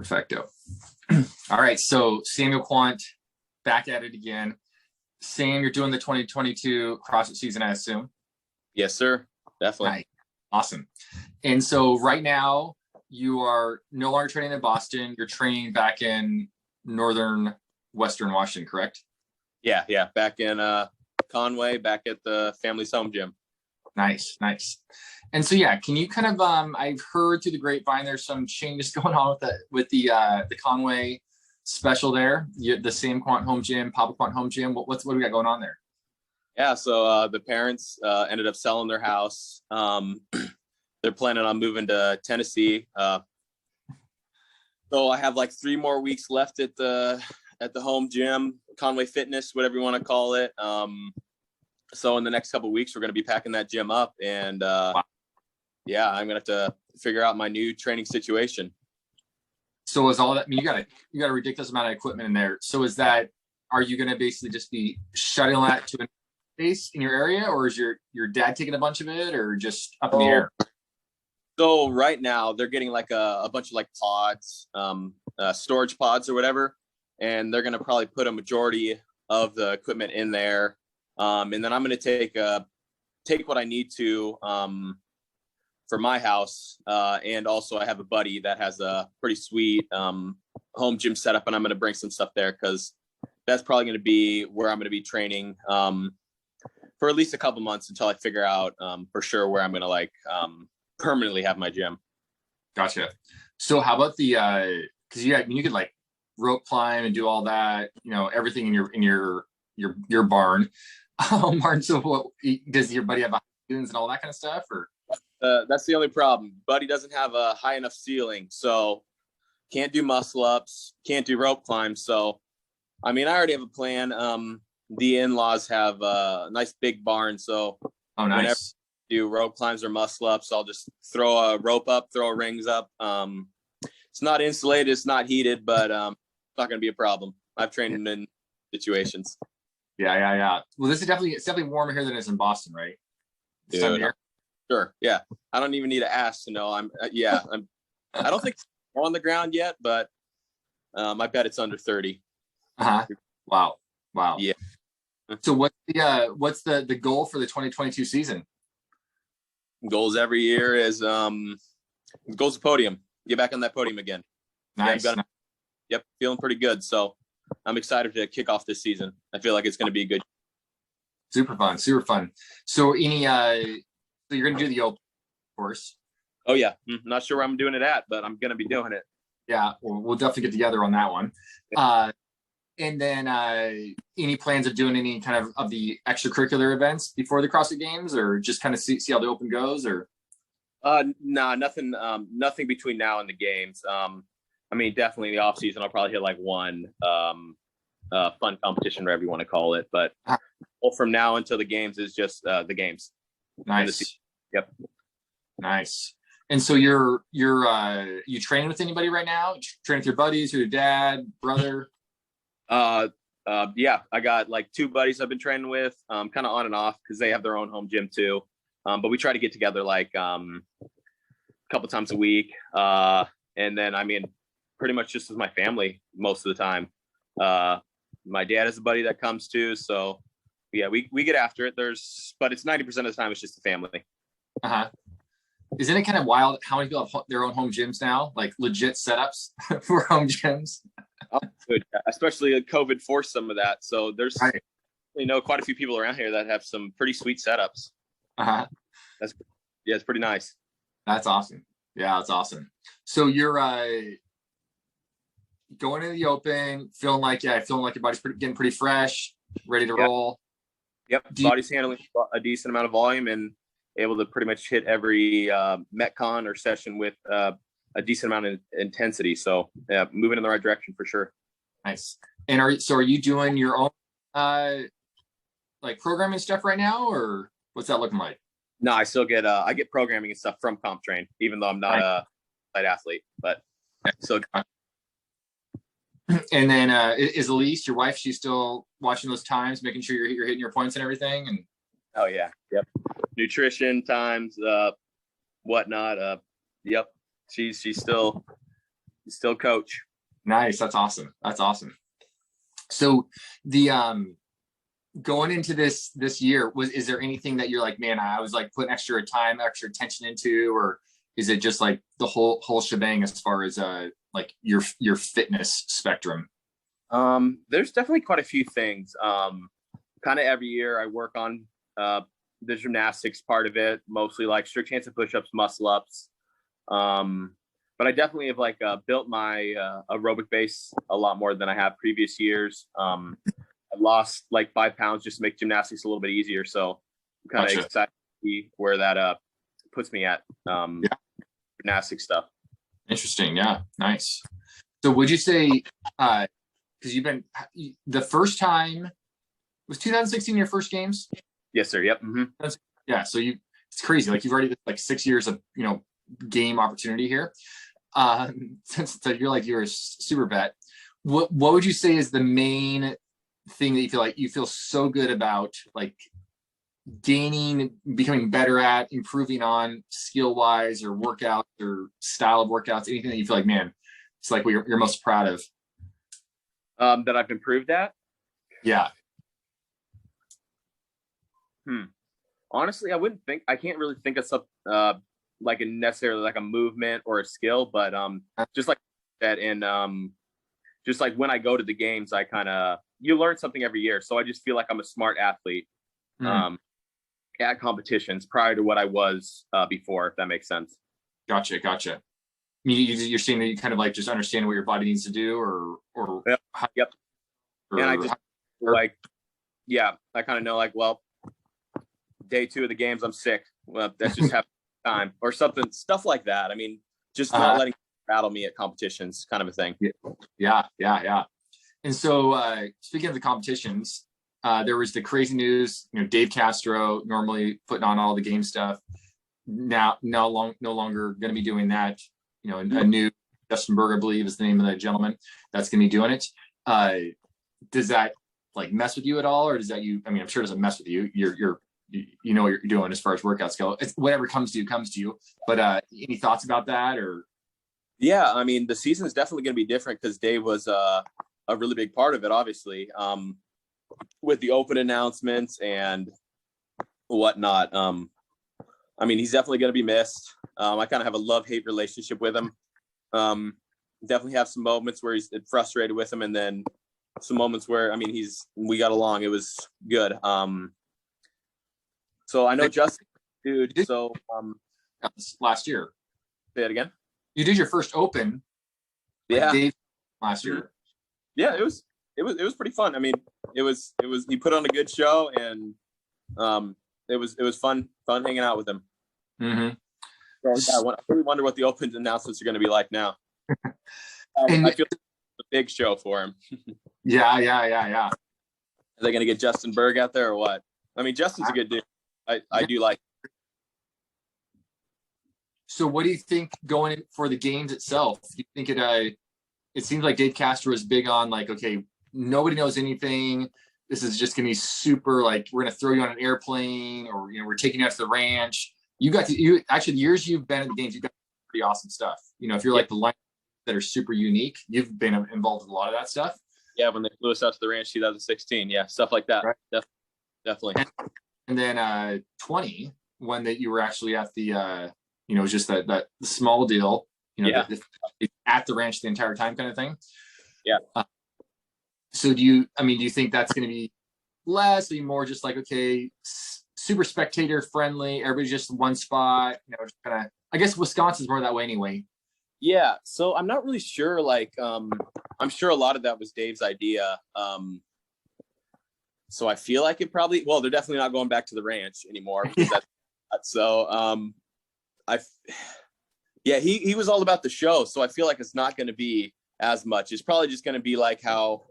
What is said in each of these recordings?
Perfecto. All right. So Samuel Kwant, back at it again. Sam, you're doing the 2022 CrossFit season, I assume. Yes, sir. Definitely. Right. Awesome. And so right now you are no longer training in Boston. You're training back in northern Western Washington, correct? Yeah. Back in Conway, back at the family's home gym. Nice. And so, yeah, can you kind of, I've heard through the grapevine, there's some changes going on with the Conway special there, the Sam Kwant home gym, Papa Kwant home gym. What do we got going on there? Yeah. So the parents ended up selling their house. They're planning on moving to Tennessee. So I have like 3 more weeks left at the home gym, Conway Fittest, whatever you want to call it. So in the next couple of weeks, we're going to be packing that gym up, and Wow. Yeah, I'm going to have to figure out my new training situation. So is all that, I mean, you got a ridiculous amount of equipment in there. So are you going to basically just be shutting that to a space in your area, or is your dad taking a bunch of it, or just up in the air? So right now they're getting like a bunch of like pods, storage pods or whatever. And they're going to probably put a majority of the equipment in there. And then I'm going to take what I need to for my house. And also I have a buddy that has a pretty sweet home gym setup, and I'm going to bring some stuff there because that's probably going to be where I'm going to be training for at least a couple months until I figure out for sure where I'm going to permanently have my gym. Gotcha. So how about because you could like rope climb and do all that, everything in your barn. Martin, so what does your buddy have dunes and all that kind of stuff, or? That's the only problem. Buddy doesn't have a high enough ceiling, so can't do muscle ups, can't do rope climbs. So, I mean, I already have a plan. The in-laws have a nice big barn, so nice. Whenever I do rope climbs or muscle ups, I'll just throw a rope up, throw rings up. It's not insulated, it's not heated, but it's not going to be a problem. I've trained in situations. Yeah. Well, it's definitely warmer here than it is in Boston, right? Dude, sure. Yeah. I don't even need to ask to know. I don't think it's on the ground yet, but I bet it's under 30. Wow. Yeah. So what's the goal for the 2022 season? Goals every year is goals to podium. Get back on that podium again. Nice. Yep. Feeling pretty good. So I'm excited to kick off this season. I feel like it's going to be good. Super fun. So so you're going to do the open, of course. Oh yeah. Not sure where I'm doing it at, but I'm going to be doing it. Yeah. We'll definitely get together on that one. And then any plans of doing any kind of the extracurricular events before the CrossFit Games, or just kind of see how the open goes, or? Nah, nothing between now and the games. I mean, definitely in the off season, I'll probably hit like one fun competition, whatever you want to call it. But from now until the games is just the games. Nice. Yep. Nice. And so you training with anybody right now? Training with your buddies, your dad, brother? Yeah, I got like 2 buddies I've been training with, kind of on and off because they have their own home gym too. But we try to get together like a couple times a week. And then, I mean, pretty much just as my family most of the time. My dad is a buddy that comes too. So yeah, we get after it. But it's 90% of the time, it's just the family. Isn't it kind of wild how many people have their own home gyms now, like legit setups for home gyms? Oh, good. Especially COVID forced some of that. So there's, quite a few people around here that have some pretty sweet setups. It's pretty nice. That's awesome. Yeah, that's awesome. So you're going to the open, feeling like your body's getting pretty fresh, ready to roll. Yep. Body's handling a decent amount of volume and able to pretty much hit every Metcon or session with a decent amount of intensity. So yeah, moving in the right direction for sure. Nice. And are you doing your own like programming stuff right now, or what's that looking like? No, I still get I get programming and stuff from CompTrain, even though I'm not a site athlete, but still. And then is Elise, your wife, she's still watching those times, making sure you're hitting your points and everything? And oh yeah, yep. Nutrition times, whatnot. Yep. She's still Still coach. Nice. That's awesome. That's awesome. So the going into this year, is there anything that you're like, man, I was like putting extra time, extra attention into, or is it just like the whole shebang as far as like your fitness spectrum? There's definitely quite a few things. Kind of every year I work on the gymnastics part of it, mostly like strict hands and push-ups, muscle ups. But I definitely have like built my aerobic base a lot more than I have previous years. I lost like 5 pounds just to make gymnastics a little bit easier. So I'm kind of excited to see where that puts me at gymnastic stuff. Interesting. Yeah. Nice. So would you say, because you've been the first time was 2016 your first games? Yes, sir. Yep. Mm-hmm. Yeah. So it's crazy. Like you've already like 6 years of, game opportunity here. So you're a super vet. What would you say is the main thing that you feel so good about, like gaining, becoming better at, improving on skill wise or workouts or style of workouts, anything that you feel like, man, it's like what you're most proud of? That I've improved at? Yeah. Honestly, I can't really think of something like necessarily like a movement or a skill, but just like that. And just like when I go to the games, you learn something every year. So I just feel like I'm a smart athlete at competitions prior to what I was before, if that makes sense. Gotcha. You're saying that you kind of like just understand what your body needs to do, or yep. And I just I kind of know like, well, day 2 of the games, I'm sick. Well, that's just happening time or something, stuff like that. I mean, just not letting rattle me at competitions, kind of a thing. Yeah. And so speaking of the competitions, there was the crazy news, Dave Castro, normally putting on all the game stuff, now no longer going to be doing that. A new Justin Berg, I believe, is the name of the gentleman that's going to be doing it. Does that like mess with you at all, or does that I'm sure it doesn't mess with you. You know what you're doing as far as workouts go. It's whatever comes to you. But any thoughts about that? Or yeah, I mean, the season is definitely going to be different because Dave was a really big part of it, obviously, with the open announcements and whatnot. I mean, he's definitely going to be missed. I kind of have a love-hate relationship with him. Definitely have some moments where he's frustrated with him, and then some moments where, we got along. It was good. So I know Justin, dude. So last year. Say it again. You did your first open. Dave last year. Yeah, it was pretty fun. I mean, it was he put on a good show, and it was fun hanging out with him. Mm-hmm. So, I really wonder what the open announcements are going to be like now. I feel like it's a big show for him. Yeah. Are they going to get Justin Berg out there or what? I mean, Justin's a good dude. I do like. So what do you think going for the games itself? Do you think it seems like Dave Castro is big on like, okay, nobody knows anything. This is just going to be super, like, we're going to throw you on an airplane, or, we're taking you out to the ranch. The years you've been at the games, you've got pretty awesome stuff. If you're like the line that are super unique, you've been involved with a lot of that stuff. Yeah. When they flew us out to the ranch 2016. Yeah. Stuff like that. Right. Definitely. And then 20, when that you were actually at the, just that small deal, at the ranch the entire time kind of thing. Yeah. So do you think that's going to be less, or more just like, okay, super spectator friendly, everybody's just one spot, just kind of, I guess Wisconsin's more that way anyway. Yeah. So I'm not really sure. Like, I'm sure a lot of that was Dave's idea. So I feel like they're definitely not going back to the ranch anymore. He was all about the show. So I feel like it's not going to be as much. It's probably just going to be like how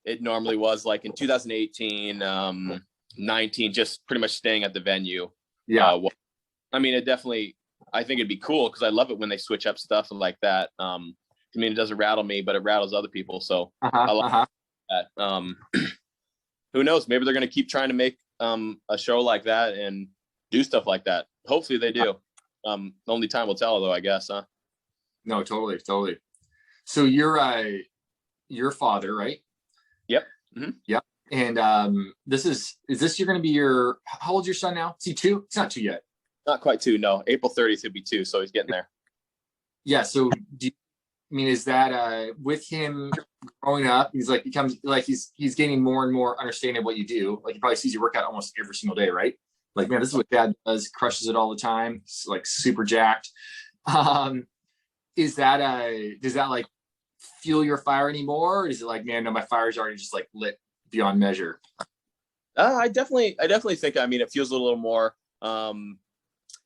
it normally was, like in 2018, 19, just pretty much staying at the venue. Yeah. I think it'd be cool because I love it when they switch up stuff and like that. It doesn't rattle me, but it rattles other people. So I like that. Who knows? Maybe they're going to keep trying to make a show like that and do stuff like that. Hopefully they do. Only time will tell, though, I guess, huh? No, totally. So your father, right? Yep. Mm-hmm. Yep. And is this you're going to be how old's your son now? Is he 2? It's not 2 yet. Not quite 2. No, April 30th he'll be 2. So he's getting there. Yeah. So is that with him growing up, he's like becomes like he's gaining more and more understanding of what you do. Like he probably sees you work out almost every single day, right? Like, man, this is what dad does, crushes it all the time. It's like super jacked. Does that like fuel your fire anymore? Or is it like, man, no, my fire's already just like lit beyond measure? I definitely think, I mean, it feels a little more.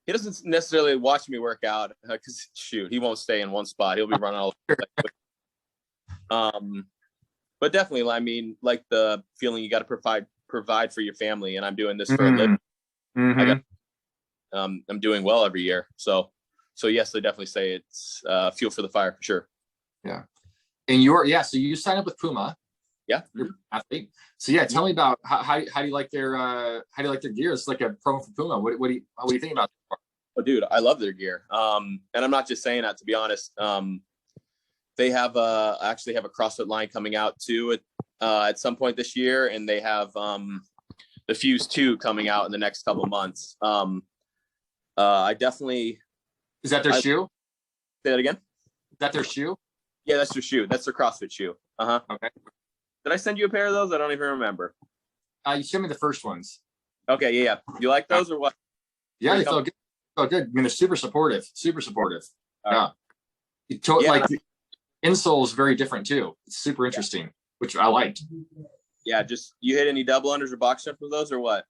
He doesn't necessarily watch me work out because shoot, he won't stay in one spot. He'll be running all but definitely, I mean, like the feeling you got to provide for your family, and I'm doing this for a living. Mm-hmm. I'm doing well every year. So yes, they definitely say it's fuel for the fire for sure. Yeah. And so you signed up with Puma. Yeah. You're an athlete. So yeah, tell me about how do you like their gear? It's like a promo for Puma. What do you think about that? Oh, dude, I love their gear. And I'm not just saying that, to be honest. They actually have a CrossFit line coming out too at some point this year, and they have the Fuse 2 coming out in the next couple of months. I definitely. Is that their shoe? Say that again. Is that their shoe? Yeah, that's their shoe. That's their CrossFit shoe. Okay. Did I send you a pair of those? I don't even remember. You showed me the first ones. Okay, yeah. You like those or what? Yeah, they felt good. Oh, good. I mean, they're super supportive. Super supportive. Yeah. Like the insole is very different too. It's super interesting, which I liked. Yeah, just you hit any double unders or box jumps with those or what?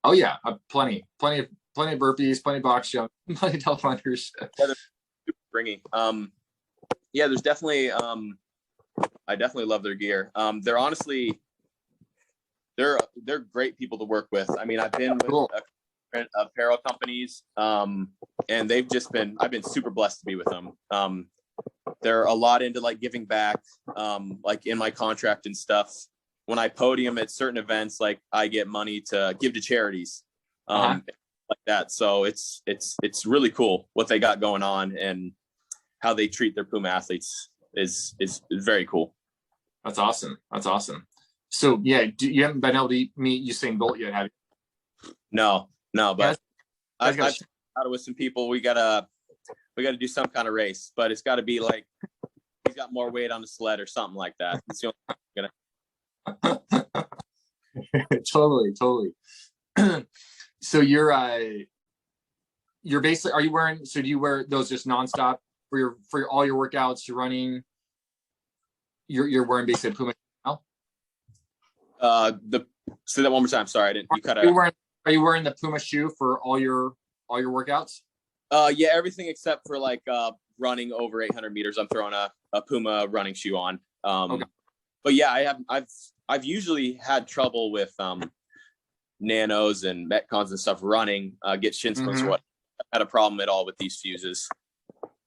Oh yeah, plenty of burpees, plenty of box jump, plenty of double unders. Yeah, they're super springy. Yeah, there's definitely. I definitely love their gear. They're honestly, they're great people to work with. I mean, I've been with different apparel companies, and I've been super blessed to be with them. They're a lot into like giving back, like in my contract and stuff. When I podium at certain events, like I get money to give to charities, like that. So it's really cool what they got going on, and how they treat their Puma athletes is very cool. That's awesome. So yeah, you haven't been able to meet Usain Bolt yet, have you? No, but I've got it with some people. We gotta do some kind of race, but it's got to be like he's got more weight on the sled or something like that. It's the only Totally. So you're basically, are you wearing? So do you wear those just nonstop for all your workouts? You're running. You're wearing basically Puma now. Say that one more time. Sorry, I didn't. You cut out. Are you wearing the Puma shoe for all your workouts? Yeah, everything except for like running over 800 meters. I'm throwing a Puma running shoe on. Okay. But yeah, I've usually had trouble with nanos and metcons and stuff running, get shin splints or what. I've had a problem at all with these fuses,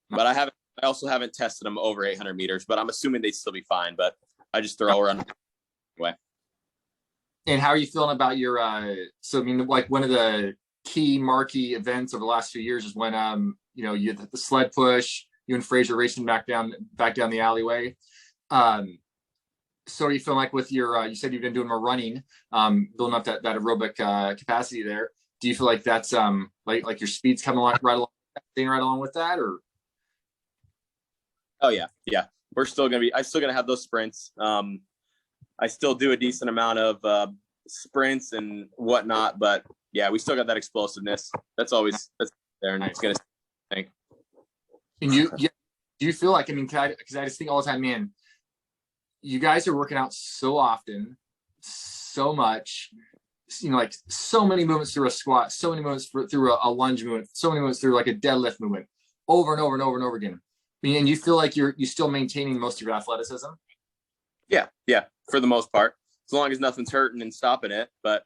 but I also haven't tested them over 800 meters, but I'm assuming they'd still be fine, but I just throw around anyway. And how are you feeling about your so I mean, like one of the key marquee events over the last few years is when you had the sled push, you and Fraser racing back down the alleyway. So are you feeling like with your you said you've been doing more running, building up that aerobic capacity there? Do you feel like that's like your speed's coming staying right along with that, or? Oh yeah. I'm still gonna have those sprints. I still do a decent amount of sprints and whatnot, but yeah, we still got that explosiveness. That's there, and it's gonna stay. And do you feel like, I mean, because I just think all the time, man, you guys are working out so often, so much, like so many movements through a squat, so many movements through a lunge movement, so many movements through like a deadlift movement, over and over and over and over again. I mean, and you feel like you're still maintaining most of your athleticism? Yeah, for the most part, as long as nothing's hurting and stopping it. But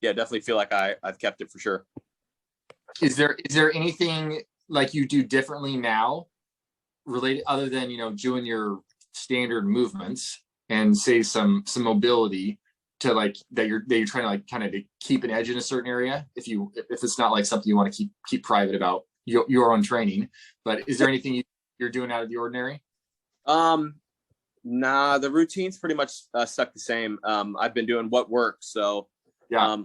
yeah, definitely feel like I've kept it for sure. Is there anything like you do differently now, related other than doing your standard movements and say some mobility to like that you're trying to like kind of to keep an edge in a certain area if it's not like something you want to keep private about your own training, but is there anything you're doing out of the ordinary? Nah, the routine's pretty much stuck the same. I've been doing what works. So Yeah.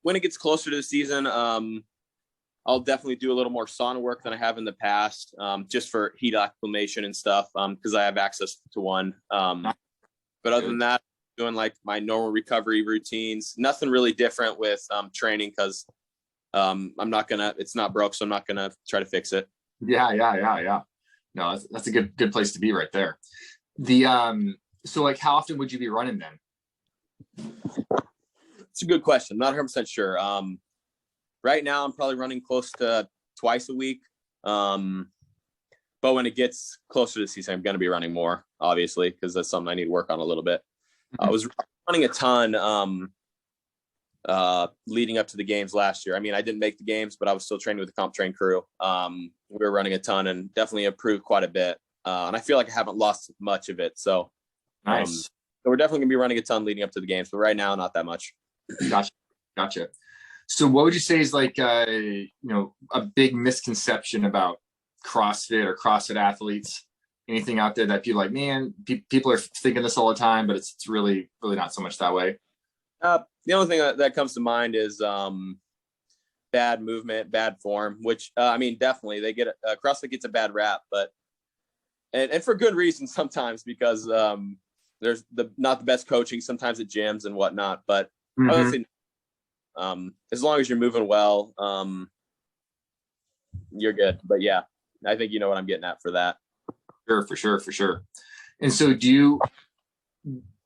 When it gets closer to the season, I'll definitely do a little more sauna work than I have in the past, just for heat acclimation and stuff, because I have access to one. But other than that, doing like my normal recovery routines. Nothing really different with training, because it's not broke, so I'm not gonna try to fix it. Yeah. No, that's a good place to be right there. So like, how often would you be running then? It's a good question. I'm not 100% sure. Right now I'm probably running close to twice a week. But when it gets closer to the season, I'm going to be running more, obviously, because that's something I need to work on a little bit. I was running a ton leading up to the games last year. I mean, I didn't make the games, but I was still training with the comp train crew. We were running a ton and definitely improved quite a bit. And I feel like I haven't lost much of it. So, nice. So we're definitely going to be running a ton leading up to the games, but right now, not that much. Gotcha. So what would you say is like, a big misconception about CrossFit or CrossFit athletes? Anything out there that people like, man, people are thinking this all the time, but it's really not so much that way? The only thing that comes to mind is bad movement, bad form, which I mean, definitely CrossFit gets a bad rap, but and for good reason sometimes, because there's not the best coaching sometimes at gyms and whatnot. But I would say, as long as you're moving well, you're good. But yeah, I think you know what I'm getting at for that. Sure, for sure. And so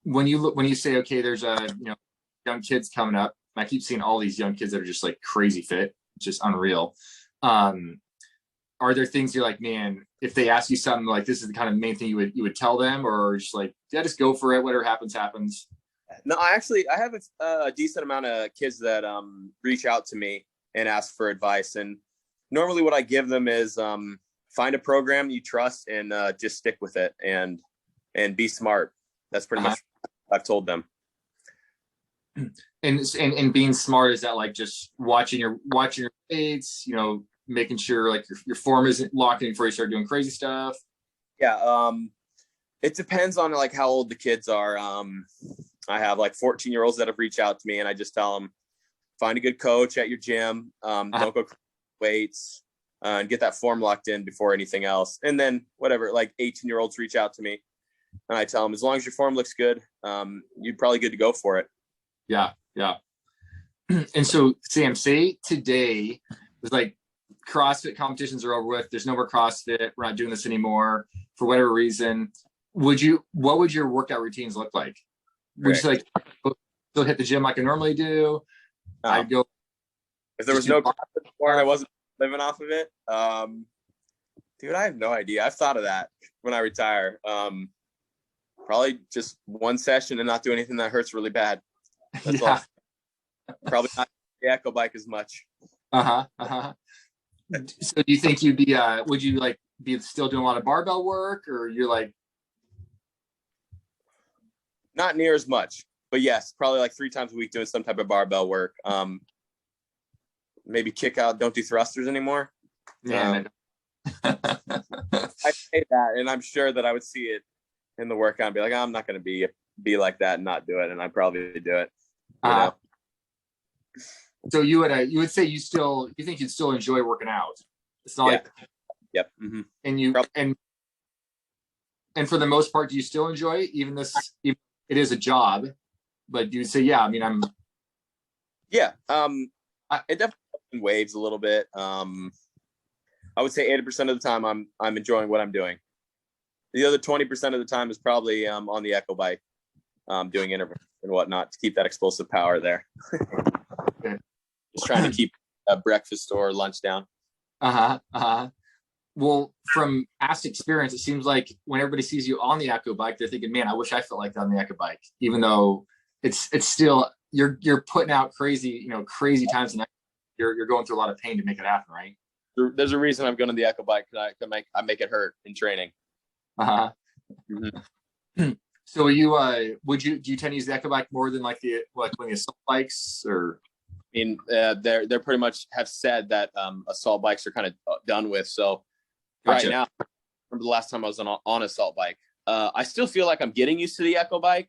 when you say, okay, there's young kids coming up, and I keep seeing all these young kids that are just like crazy fit, just unreal. Are there things you're like, man, if they ask you something like this is the kind of main thing you would tell them, or just like, yeah, just go for it, whatever happens? No, I have a decent amount of kids that reach out to me and ask for advice, and normally what I give them is find a program you trust and just stick with it and be smart. That's pretty much what I've told them. And being smart, is that like just watching your weights, making sure like your form isn't locked in before you start doing crazy stuff? Yeah, it depends on like how old the kids are. I have like 14-year-olds that have reached out to me, and I just tell them, find a good coach at your gym. Don't go weights, and get that form locked in before anything else. And then whatever, like 18-year-olds reach out to me, and I tell them, as long as your form looks good, you're probably good to go for it. Yeah. And so, Sam, say today it's like CrossFit competitions are over with. There's no more CrossFit. We're not doing this anymore for whatever reason. What would your workout routines look like? Would you like still hit the gym like I normally do? I'd go. If there was no CrossFit before and I wasn't living off of it, dude, I have no idea. I've thought of that when I retire. Probably just one session and not do anything that hurts really bad. That's all. Probably not the echo bike as much. So do you think you'd be would you like be still doing a lot of barbell work, or you're like? Not near as much, but yes, probably like 3 times a week doing some type of barbell work. Maybe kick out, don't do thrusters anymore. Yeah. I say that, and I'm sure that I would see it in the workout and be like, I'm not going to be like that and not do it, and I'd probably do it. So you would say you think you'd still enjoy working out. It's not like. Yep. Mm-hmm. And and for the most part, do you still enjoy it? Even it is a job, but you say, yeah, I mean, it definitely waves a little bit. I would say 80% of the time I'm enjoying what I'm doing. The other 20% of the time is probably on the echo bike, doing intervals and whatnot to keep that explosive power there. Just trying to keep breakfast or lunch down. Well, from past experience, it seems like when everybody sees you on the echo bike, they're thinking, man, I wish I felt like that on the echo bike, even though it's still, you're putting out crazy times, and you're going through a lot of pain to make it happen, right? There's a reason I'm going to the echo bike, because I make it hurt in training. Mm-hmm. So do you tend to use the echo bike more than like when the assault bikes, or? I mean, they're pretty much have said that assault bikes are kind of done with. So Right now, I remember the last time I was on assault bike. I still feel like I'm getting used to the Echo bike.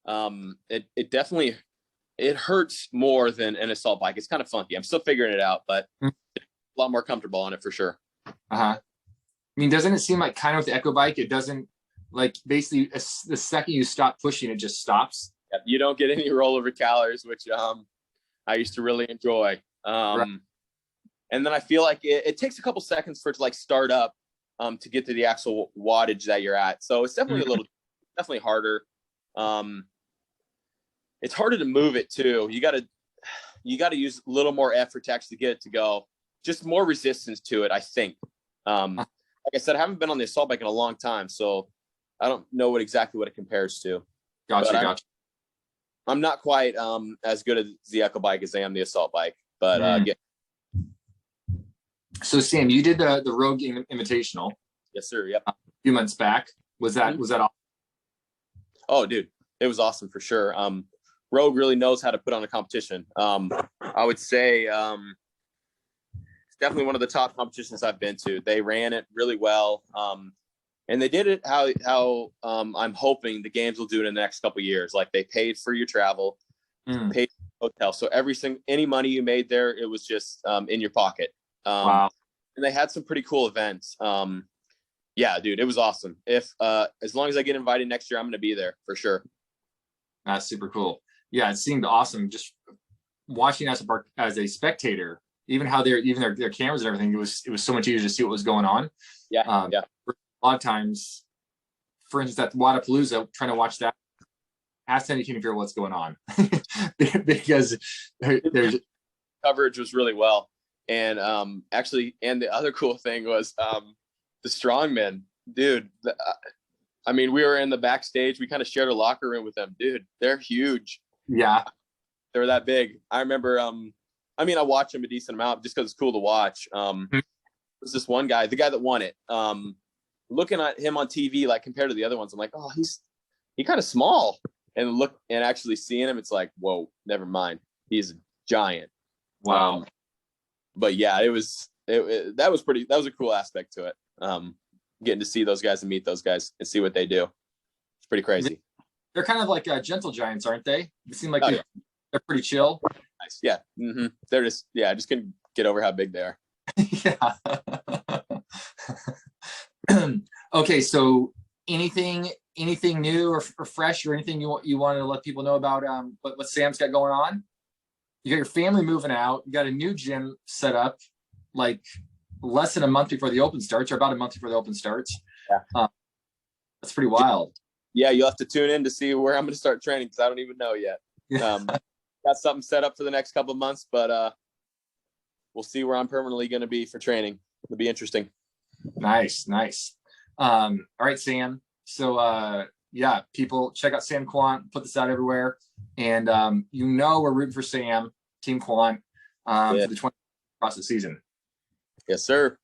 It definitely, it hurts more than an assault bike. It's kind of funky. I'm still figuring it out, but a lot more comfortable on it for sure. I mean, doesn't it seem like kind of with the Echo bike, it doesn't, like, basically the second you stop pushing, it just stops? Yep, you don't get any rollover calories, which I used to really enjoy. Right. And then I feel like it takes a couple seconds for it to like start up to get to the actual wattage that you're at. So it's definitely definitely harder. It's harder to move it too. You got to use a little more effort to actually get it to go. Just more resistance to it, I think. Like I said, I haven't been on the assault bike in a long time, so I don't know exactly what it compares to. Gotcha. I'm not quite as good at the Echo bike as I am the assault bike, but yeah. So Sam, you did the Rogue Invitational. Yes, sir. Yep. A few months back. Was that awesome? Oh, dude, it was awesome for sure. Rogue really knows how to put on a competition. I would say it's definitely one of the top competitions I've been to. They ran it really well. And they did it how I'm hoping the games will do it in the next couple of years. Like they paid for your travel, paid for hotel. So any money you made there, it was just in your pocket. Wow. And they had some pretty cool events. Yeah, dude, it was awesome. If as long as I get invited next year, I'm going to be there for sure. That's super cool. Yeah, it seemed awesome. Just watching us as a spectator, even how their cameras and everything, it was so much easier to see what was going on. Yeah. A lot of times, for instance, at Wadapalooza, trying to watch that, ask any team to figure out what's going on because there's coverage was really well. And actually, and the other cool thing was the strongmen, dude. I mean, we were in the backstage. We kind of shared a locker room with them, dude. They're huge. Yeah, they were that big. I remember. I mean, I watched them a decent amount just because it's cool to watch. There was this one guy, the guy that won it. Looking at him on TV, like compared to the other ones, I'm like, oh, he's kind of small. And actually seeing him, it's like, whoa, never mind. He's a giant. Wow. But yeah, that was a cool aspect to it. Getting to see those guys and meet those guys and see what they do. It's pretty crazy. They're kind of like gentle giants, aren't they? They seem like they're pretty chill. Nice. Yeah. Mm-hmm. They're I just couldn't get over how big they are. Yeah. Okay, so anything new or fresh or anything you wanted to let people know about what Sam's got going on? You got your family moving out. You got a new gym set up like less than a month before the Open starts, or about a month before the Open starts. Yeah. That's pretty wild. Yeah, you'll have to tune in to see where I'm going to start training because I don't even know yet. Yeah. Got something set up for the next couple of months, but we'll see where I'm permanently going to be for training. It'll be interesting. Nice. All right, Sam. So yeah, people check out Sam Kwant, put this out everywhere. And we're rooting for Sam, Team Kwant, for the 20 CrossFit season. Yes, sir.